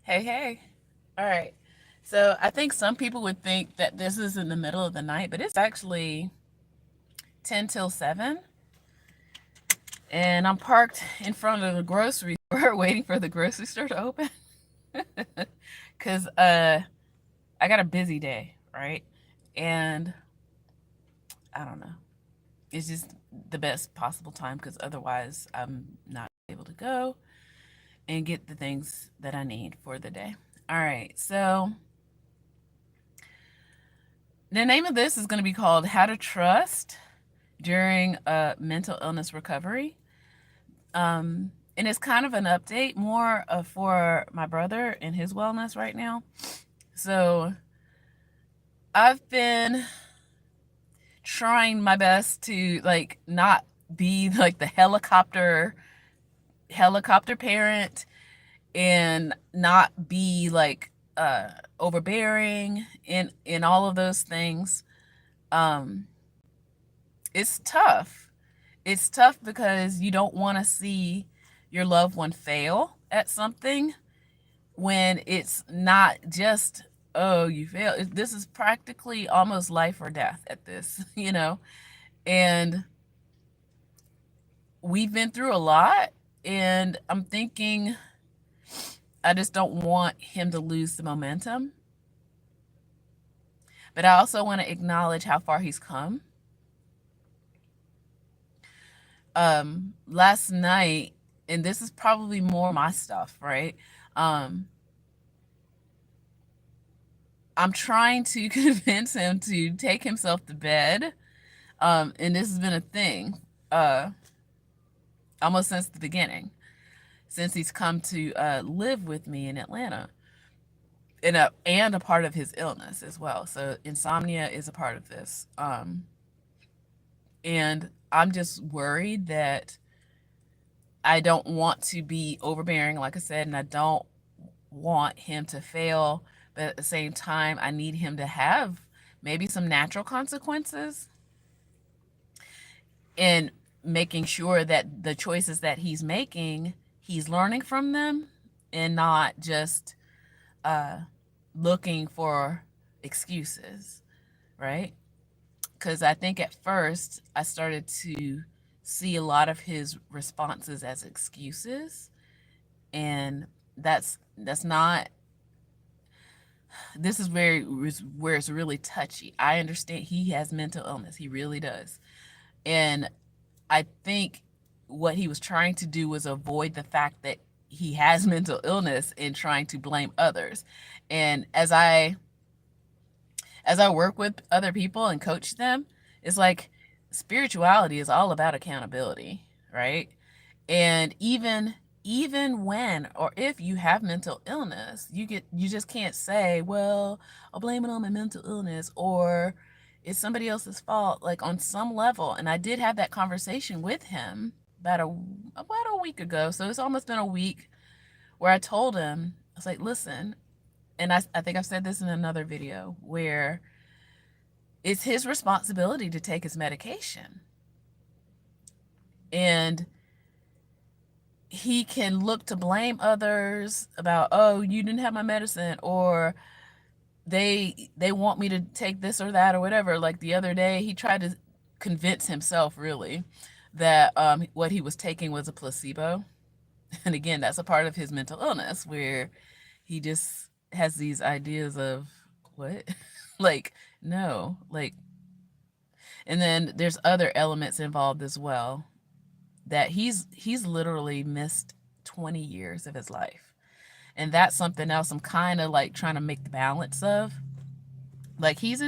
Hey, hey. All right. So I think some people would think that this is in the middle of the night, but it's actually 10 till 7. And I'm parked in front of the grocery store waiting for the grocery store to open. Because I got a busy day, right? And I don't know. It's just the best possible time because otherwise I'm not able to go and get the things that I need for the day. All right. So the name of this is going to be called How to Trust During a Mental Illness Recovery. And it's kind of an update more for my brother and his wellness right now. So I've been trying my best to like not be like the helicopter parent and not be like overbearing in all of those things. Um it's tough. It's tough because you don't want to see your loved one fail at something when it's not just, oh, you failed. This is practically almost life or death at this, you know? And we've been through a lot. And I'm thinking, I just don't want him to lose the momentum. But I also want to acknowledge how far he's come. Last night, and this is probably more my stuff, right? Um, I'm trying to convince him to take himself to bed. And this has been a thing uh, almost since the beginning, since he's come to live with me in Atlanta, and a part of his illness as well. So insomnia is a part of this. And I'm just worried that I don't want to be overbearing, like I said, and I don't want him to fail. But at the same time, I need him to have maybe some natural consequences and making sure that the choices that he's making, he's learning from them and not just uh, looking for excuses, right? Because I think at first I started to see a lot of his responses as excuses, and that's not. This is where it's really touchy. I understand he has mental illness. He really does. And I think what he was trying to do was avoid the fact that he has mental illness and trying to blame others. And as I work with other people and coach them, it's like spirituality is all about accountability, right? And even when or if you have mental illness, you just can't say, well, I'll blame it on my mental illness or it's somebody else's fault, like on some level. And I did have that conversation with him about a week ago. So it's almost been a week where I told him, I was like, listen, and I think I've said this in another video where it's his responsibility to take his medication. And he can look to blame others about, oh, you didn't have my medicine, or they want me to take this or that or whatever. Like the other day he tried to convince himself really that what he was taking was a placebo. And again, that's a part of his mental illness where he just has these ideas of what like no, like, and then there's other elements involved as well that he's literally missed 20 years of his life. And that's something else I'm kind of like trying to make the balance of. Like he's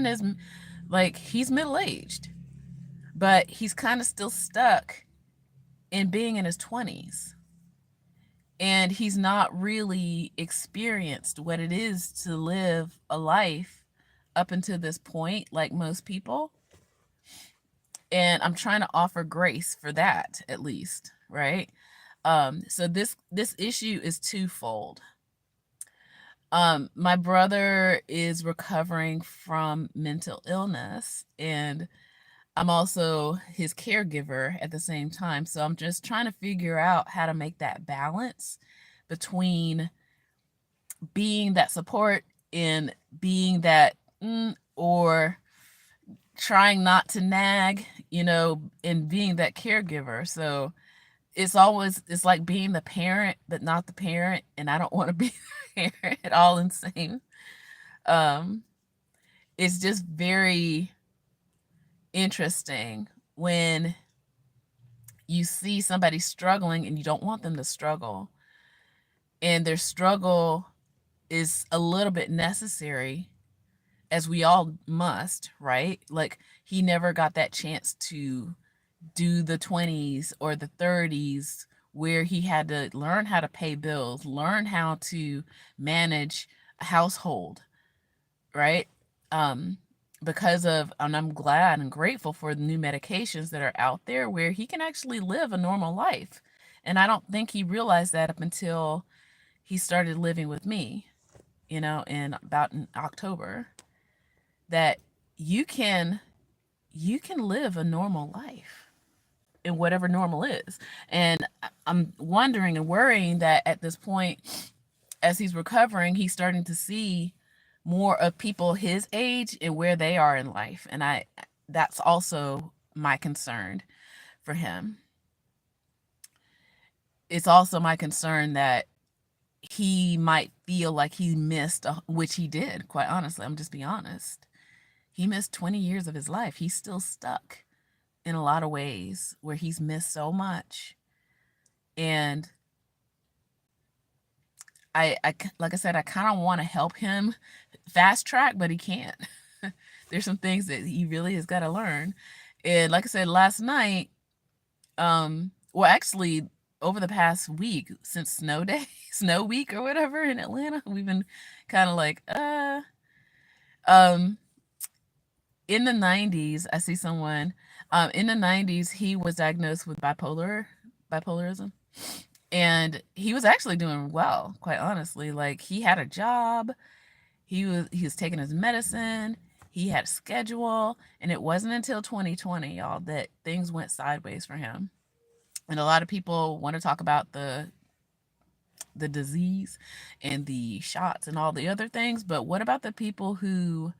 middle-aged, but he's kind of still stuck in being in his 20s. And he's not really experienced what it is to live a life up until this point like most people. And I'm trying to offer grace for that at least, right? So this issue is twofold. My brother is recovering from mental illness, and I'm also his caregiver at the same time. So I'm just trying to figure out how to make that balance between being that support and being that or trying not to nag, and being that caregiver. So it's like being the parent but not the parent, and I don't want to be the parent all in the same. It's just very interesting when you see somebody struggling and you don't want them to struggle, and their struggle is a little bit necessary, as we all must, right? Like, he never got that chance to do the 20s or the 30s where he had to learn how to pay bills, learn how to manage a household, right? Because of, and I'm glad and grateful for the new medications that are out there where he can actually live a normal life. And I don't think he realized that up until he started living with me, in October, that you can live a normal life in whatever normal is. And I'm wondering and worrying that at this point, as he's recovering, he's starting to see more of people his age and where they are in life. And that's also my concern for him. It's also my concern that he might feel like he missed, which he did, quite honestly. I'm just being honest. He missed 20 years of his life. He's still stuck in a lot of ways where he's missed so much. And I like I said, I kind of want to help him fast track, but he can't. There's some things that he really has got to learn. And like I said, last night, well, actually, over the past week, since snow week or whatever in Atlanta, we've been kind of like, in the 90s, I see someone, in the 90s, he was diagnosed with bipolarism. And he was actually doing well, quite honestly. Like, he had a job, he was taking his medicine, he had a schedule, and it wasn't until 2020, y'all, that things went sideways for him. And a lot of people want to talk about the disease and the shots and all the other things, but what about the people who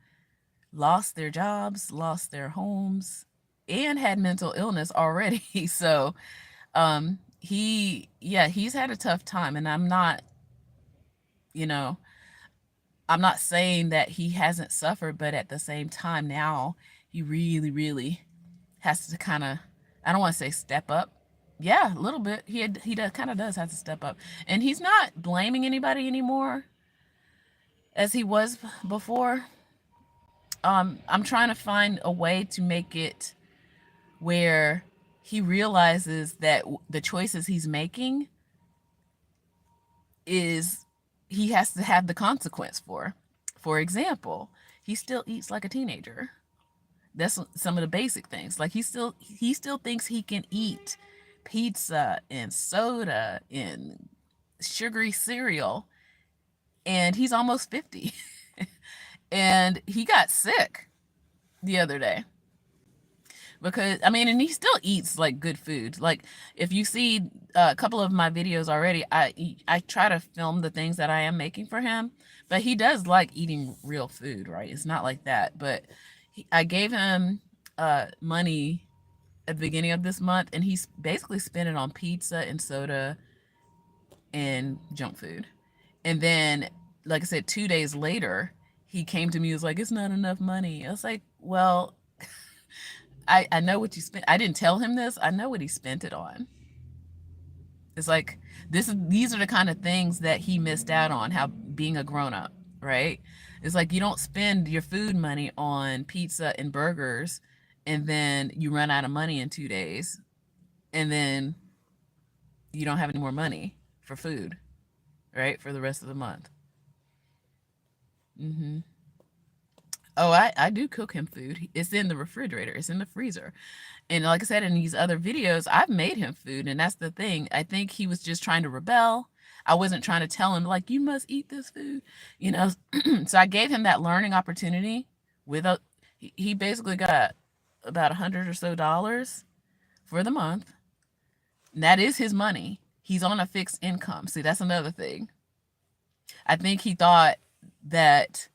lost their jobs, lost their homes, and had mental illness already? So he's had a tough time, and I'm not saying that he hasn't suffered, but at the same time now he really, really has to kind of, I don't want to say step up. Yeah, a little bit. He kind of does have to step up. And he's not blaming anybody anymore as he was before. I'm trying to find a way to make it where he realizes that the choices he's making is he has to have the consequence for. For example, he still eats like a teenager. That's some of the basic things. Like, he still thinks he can eat pizza and soda and sugary cereal, and he's almost 50. And he got sick the other day because, I mean, and he still eats like good food. Like, if you see a couple of my videos already, I try to film the things that I am making for him, but he does like eating real food, right? It's not like that. But I gave him money at the beginning of this month, and he's basically spent it on pizza and soda and junk food. And then, like I said, 2 days later, he came to me, was like, it's not enough money. I was like, well, I know what you spent. I didn't tell him this. I know what he spent it on. It's like, these are the kind of things that he missed out on, how being a grown-up, right? It's like, you don't spend your food money on pizza and burgers, and then you run out of money in 2 days, and then you don't have any more money for food, right, for the rest of the month. Oh, I do cook him food. It's in the refrigerator. It's in the freezer. And like I said, in these other videos, I've made him food, and that's the thing. I think he was just trying to rebel. I wasn't trying to tell him, like, you must eat this food, So I gave him that learning opportunity. He basically got about $100 or so for the month. And that is his money. He's on a fixed income. See, that's another thing. I think he thought that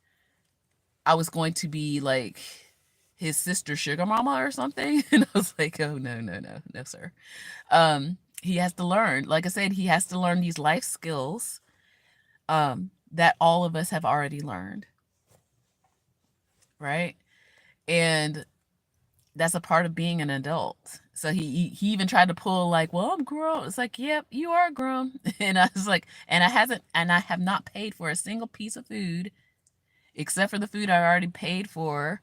I was going to be like his sister sugar mama or something. And I was like, oh no, no, no, no, sir. He has to learn. Like I said, he has to learn these life skills that all of us have already learned, right? And that's a part of being an adult. So he even tried to pull like, well, I'm grown. It's like, yep, you are grown. And I was like, and I have not paid for a single piece of food except for the food I already paid for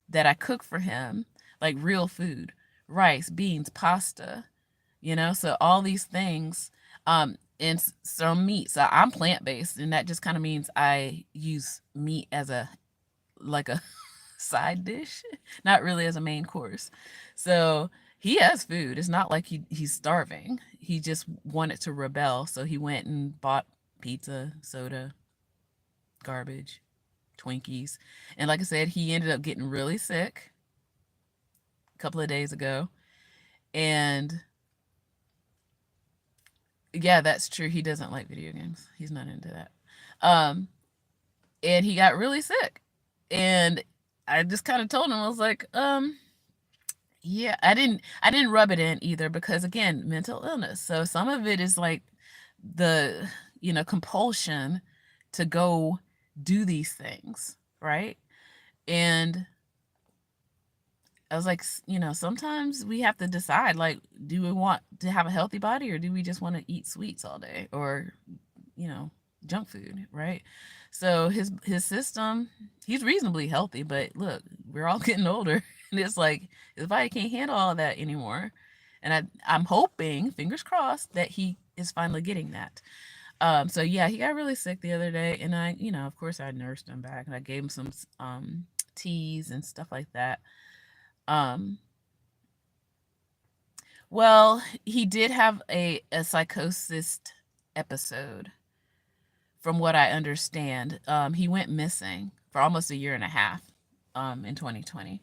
that I cook for him, like real food, rice, beans, pasta, so all these things, and some meat. So I'm plant based, and that just kind of means I use meat as a like a side dish, not really as a main course. So he has food. It's not like he's starving. He just wanted to rebel, so he went and bought pizza, soda, garbage, Twinkies. And like I said, he ended up getting really sick a couple of days ago. And yeah, that's true. He doesn't like video games. He's not into that. Um, and he got really sick. And I just kind of told him, I was like, yeah, I didn't rub it in either because again, mental illness. So some of it is like the, compulsion to go do these things, right? And I was like, sometimes we have to decide, like, do we want to have a healthy body or do we just want to eat sweets all day or, you know, junk food, right? So his system, he's reasonably healthy, but look, we're all getting older, and it's like his body can't handle all that anymore. And I'm hoping, fingers crossed, that he is finally getting that. So yeah, he got really sick the other day, and I, of course, I nursed him back, and I gave him some teas and stuff like that. Um, well, he did have a psychosis episode, from what I understand. He went missing for almost a year and a half in 2020.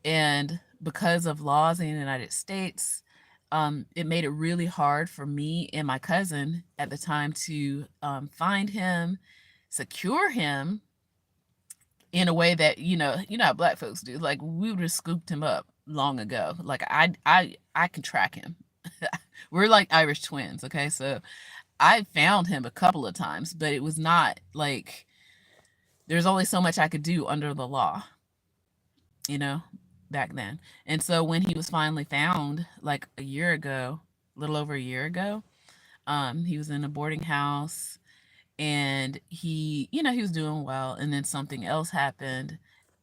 And because of laws in the United States, it made it really hard for me and my cousin at the time to find him, secure him in a way that how black folks do. Like we would have scooped him up long ago. Like I can track him. We're like Irish twins, okay? So I found him a couple of times, but it was not like there's only so much I could do under the law, you know, back then. And so when he was finally found, like a year ago, a little over a year ago, he was in a boarding house, and he was doing well, and then something else happened,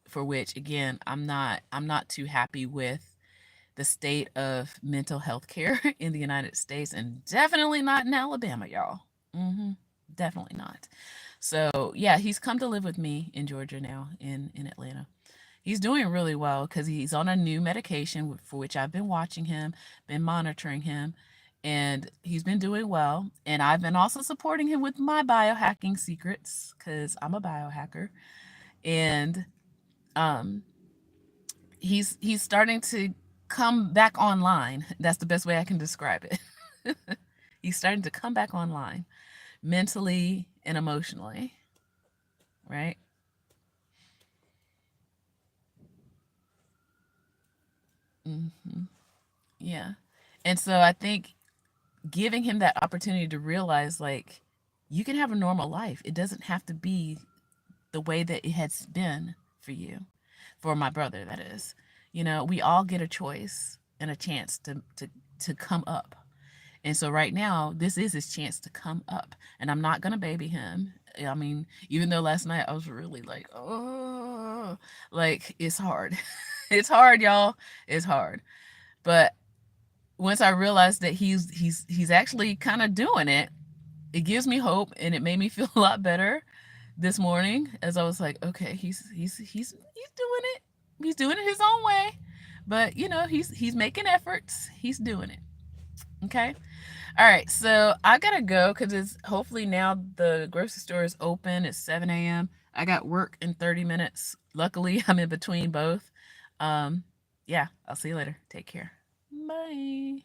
for which again I'm not too happy with the state of mental health care in the United States, and definitely not in Alabama, y'all. Definitely not. So yeah, he's come to live with me in Georgia now, in Atlanta. He's doing really well because he's on a new medication for which I've been watching him, been monitoring him, and he's been doing well. And I've been also supporting him with my biohacking secrets because I'm a biohacker. And um, he's starting to come back online. That's the best way I can describe it. He's starting to come back online mentally and emotionally, right? Yeah. And so I think giving him that opportunity to realize, like, you can have a normal life. It doesn't have to be the way that it has been for you, for my brother, that is. We all get a choice and a chance to come up. And so right now, this is his chance to come up. And I'm not gonna baby him. I mean, even though last night I was really like, oh, like it's hard. It's hard, y'all. It's hard. But once I realized that he's actually kind of doing it, it gives me hope, and it made me feel a lot better this morning as I was like, okay, he's doing it. He's doing it his own way. But he's making efforts. He's doing it. Okay. All right. So I gotta go because it's hopefully now the grocery store is open. It's 7 a.m. I got work in 30 minutes. Luckily, I'm in between both. Yeah, I'll see you later. Take care. Bye.